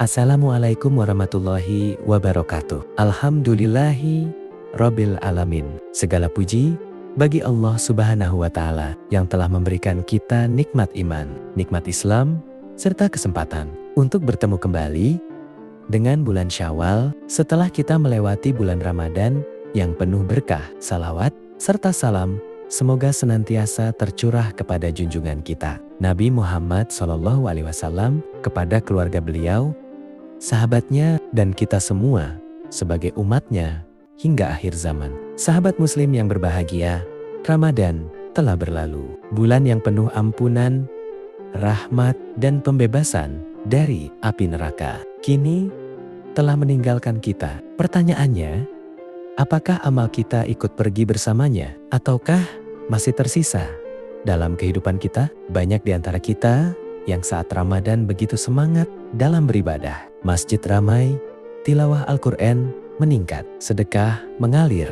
Assalamualaikum warahmatullahi wabarakatuh. Alhamdulillahi Rabbil Alamin. Segala puji bagi Allah Subhanahu wa Ta'ala yang telah memberikan kita nikmat iman, nikmat Islam, serta kesempatan untuk bertemu kembali dengan bulan Syawal setelah kita melewati bulan Ramadan yang penuh berkah. Salawat serta salam semoga senantiasa tercurah kepada junjungan kita Nabi Muhammad SAW, kepada keluarga beliau, sahabatnya, dan kita semua sebagai umatnya hingga akhir zaman. Sahabat muslim yang berbahagia, Ramadan telah berlalu. Bulan yang penuh ampunan, rahmat, dan pembebasan dari api neraka kini telah meninggalkan kita. Pertanyaannya, apakah amal kita ikut pergi bersamanya ataukah masih tersisa dalam kehidupan kita? Banyak di antara kita yang saat Ramadan begitu semangat dalam beribadah. Masjid ramai, tilawah Al-Quran meningkat, sedekah mengalir,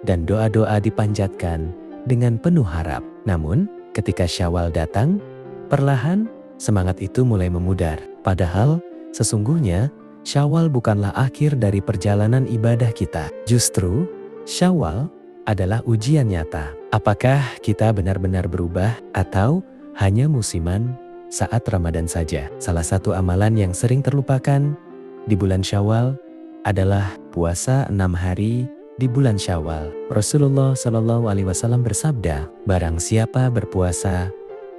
dan doa-doa dipanjatkan dengan penuh harap. Namun, ketika Syawal datang, perlahan semangat itu mulai memudar. Padahal, sesungguhnya Syawal bukanlah akhir dari perjalanan ibadah kita. Justru, Syawal adalah ujian nyata. Apakah kita benar-benar berubah atau hanya musiman saat Ramadan saja? Salah satu amalan yang sering terlupakan di bulan Syawal adalah puasa 6 hari di bulan Syawal. Rasulullah SAW bersabda, barang siapa berpuasa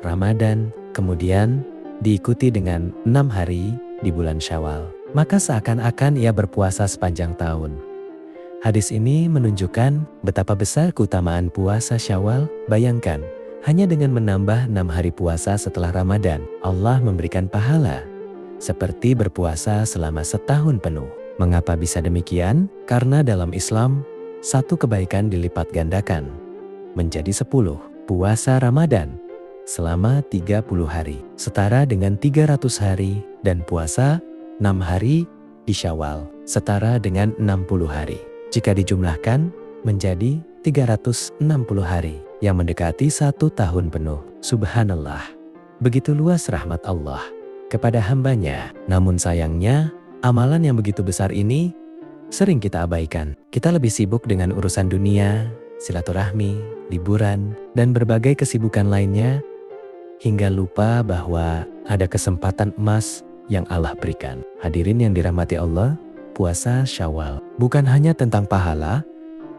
Ramadan kemudian diikuti dengan 6 hari di bulan Syawal, maka seakan-akan ia berpuasa sepanjang tahun. Hadis ini menunjukkan betapa besar keutamaan puasa Syawal. Bayangkan, hanya dengan menambah 6 hari puasa setelah Ramadan, Allah memberikan pahala seperti berpuasa selama setahun penuh. Mengapa bisa demikian? Karena dalam Islam, satu kebaikan dilipat gandakan menjadi 10. Puasa Ramadan selama 30 hari, setara dengan 300 hari, dan puasa 6 hari di Syawal, setara dengan 60 hari. Jika dijumlahkan menjadi 360 hari, yang mendekati 1 tahun penuh. Subhanallah, begitu luas rahmat Allah kepada hambanya. Namun sayangnya, amalan yang begitu besar ini sering kita abaikan. Kita lebih sibuk dengan urusan dunia, silaturahmi, liburan, dan berbagai kesibukan lainnya, hingga lupa bahwa ada kesempatan emas yang Allah berikan. Hadirin yang dirahmati Allah, puasa Syawal bukan hanya tentang pahala,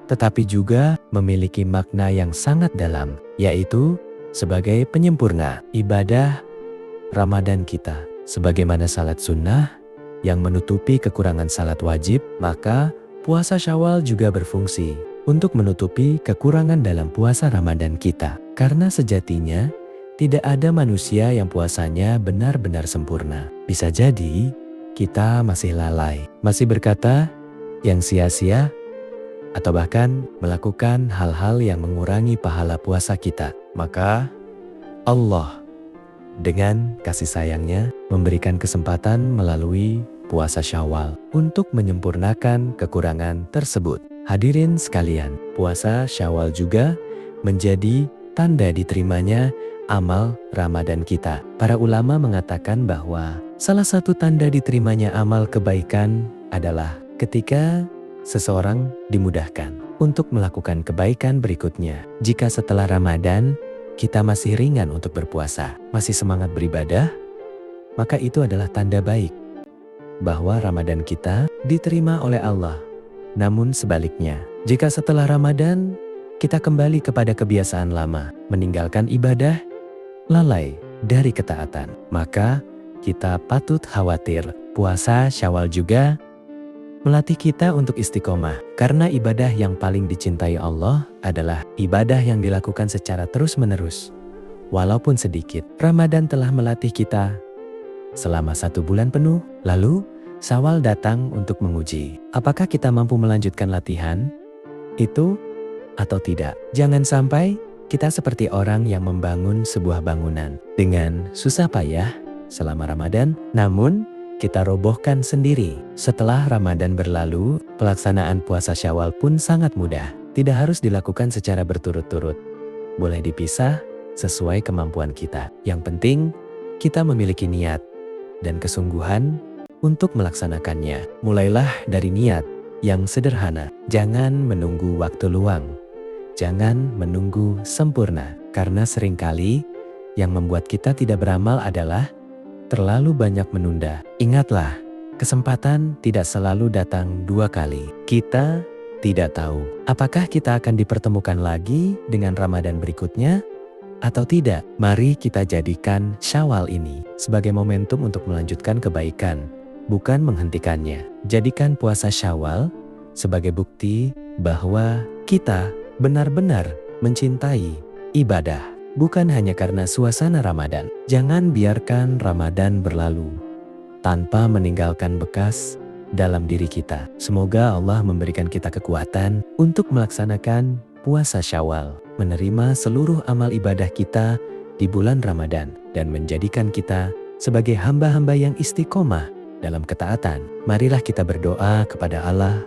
tetapi juga memiliki makna yang sangat dalam, yaitu sebagai penyempurna ibadah Ramadan kita. Sebagaimana salat sunnah yang menutupi kekurangan salat wajib, maka puasa Syawal juga berfungsi untuk menutupi kekurangan dalam puasa Ramadan kita. Karena sejatinya tidak ada manusia yang puasanya benar-benar sempurna. Bisa jadi kita masih lalai, masih berkata yang sia-sia, atau bahkan melakukan hal-hal yang mengurangi pahala puasa kita. Maka Allah dengan kasih sayangnya memberikan kesempatan melalui puasa Syawal untuk menyempurnakan kekurangan tersebut. Hadirin sekalian, puasa Syawal juga menjadi tanda diterimanya amal Ramadan kita. Para ulama mengatakan bahwa salah satu tanda diterimanya amal kebaikan adalah ketika seseorang dimudahkan untuk melakukan kebaikan berikutnya. Jika setelah Ramadan kita masih ringan untuk berpuasa, masih semangat beribadah, maka itu adalah tanda baik bahwa Ramadan kita diterima oleh Allah. Namun sebaliknya, jika setelah Ramadan kita kembali kepada kebiasaan lama, meninggalkan ibadah, lalai dari ketaatan, maka kita patut khawatir. Puasa Syawal juga melatih kita untuk istiqomah, karena ibadah yang paling dicintai Allah adalah ibadah yang dilakukan secara terus-menerus, walaupun sedikit. Ramadan telah melatih kita selama 1 bulan penuh, lalu Syawal datang untuk menguji apakah kita mampu melanjutkan latihan itu atau tidak. Jangan sampai kita seperti orang yang membangun sebuah bangunan dengan susah payah selama Ramadan, namun kita robohkan sendiri. Setelah Ramadan berlalu, pelaksanaan puasa Syawal pun sangat mudah. Tidak harus dilakukan secara berturut-turut. Boleh dipisah sesuai kemampuan kita. Yang penting, kita memiliki niat dan kesungguhan untuk melaksanakannya. Mulailah dari niat yang sederhana. Jangan menunggu waktu luang. Jangan menunggu sempurna. Karena seringkali yang membuat kita tidak beramal adalah terlalu banyak menunda. Ingatlah, kesempatan tidak selalu datang 2 kali. Kita tidak tahu apakah kita akan dipertemukan lagi dengan Ramadan berikutnya atau tidak. Mari kita jadikan Syawal ini sebagai momentum untuk melanjutkan kebaikan, bukan menghentikannya. Jadikan puasa Syawal sebagai bukti bahwa kita benar-benar mencintai ibadah, bukan hanya karena suasana Ramadan. Jangan biarkan Ramadan berlalu tanpa meninggalkan bekas dalam diri kita. Semoga Allah memberikan kita kekuatan untuk melaksanakan puasa Syawal, menerima seluruh amal ibadah kita di bulan Ramadan, dan menjadikan kita sebagai hamba-hamba yang istiqomah dalam ketaatan. Marilah kita berdoa kepada Allah.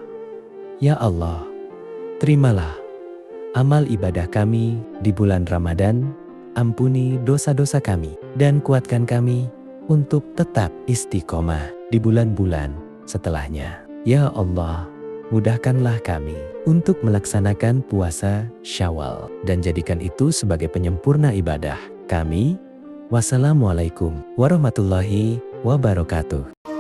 Ya Allah, terimalah amal ibadah kami di bulan Ramadan, ampuni dosa-dosa kami, dan kuatkan kami untuk tetap istiqomah di bulan-bulan setelahnya. Ya Allah, mudahkanlah kami untuk melaksanakan puasa Syawal dan jadikan itu sebagai penyempurna ibadah kami. Wassalamualaikum warahmatullahi wabarakatuh.